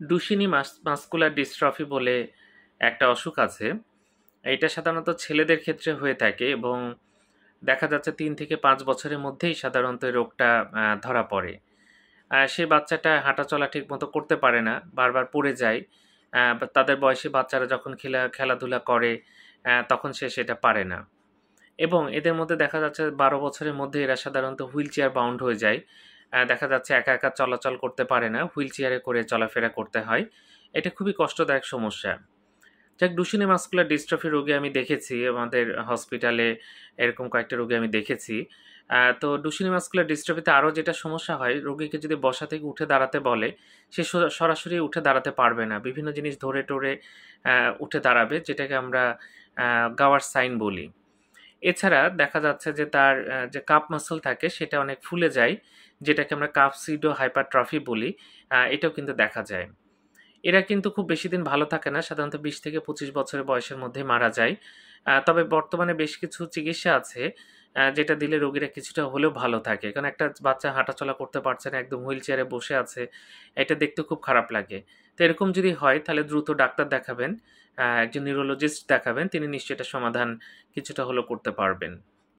ডুচেনি muscular dystrophy বলে একটা অসুখ আছে। এটা সাধারণত ছেলেদের ক্ষেত্রে হয়ে থাকে এবং দেখা যাচ্ছে ৩ থেকে ৫ বছরের মধ্যেই সাধারণত এই রোগটা ধরা পড়ে। সে বাচ্চাটা হাঁটাচলা ঠিকমতো করতে পারে না, বারবার পড়ে যায়। বা তাদের বয়সী বাচ্চারা যখন খেলাধুলা করে তখন সে সেটা পারে না। এবং এদের মধ্যে দেখা যাচ্ছে ১২ বছরের মধ্যে এরা সাধারণত হুইল চেয়ার বাউন্ড হয়ে যায়। দেখা যাচ্ছে একা, একা চলাচল করতে পারে না। হুইল চেয়ারে করে চলাফেরা করতে হয়। এটা খুবই কষ্টদায়ক সমস্যা। যাক, ডুচেনি মাসকুলার ডিস্ট্রফি রোগী আমি দেখেছি আমাদের হসপিটালে, এরকম কয়েকটা রোগী আমি দেখেছি। তো ডুচেনি মাসকুলার ডিস্ট্রফিতে আরও যেটা সমস্যা হয়, রোগীকে যদি বসা থেকে উঠে দাঁড়াতে বলে, সে সরাসরি উঠে দাঁড়াতে পারবে না। বিভিন্ন জিনিস ধরে টরে উঠে দাঁড়াবে, যেটাকে আমরা গাওয়ার সাইন বলি। এছাড়া দেখা যাচ্ছে যে তার যে কাপ মাসল থাকে সেটা অনেক ফুলে যায়, যেটাকে আমরা কাপ সিডো হাইপারট্রফি বলি। এটাও কিন্তু দেখা যায়। এরা কিন্তু খুব বেশি দিন ভালো থাকে না, সাধারণত ২০ থেকে ২৫ বছরের বয়সের মধ্যে মারা যায়। তবে বর্তমানে বেশ কিছু চিকিৎসা আছে যেটা দিলে রোগীরা কিছুটা হলেও ভালো থাকে। কারণ একটা বাচ্চা হাঁটাচলা করতে পারছে না, একদম হুইল চেয়ারে বসে আছে। এটা দেখতে খুব খারাপ লাগে। তো এরকম যদি হয় তাহলে দ্রুত ডাক্তার দেখাবেন, একজন নিউরোলজিস্ট দেখাবেন। তিনি নিশ্চয়ই এটার সমাধান কিছুটা হলেও করতে পারবেন।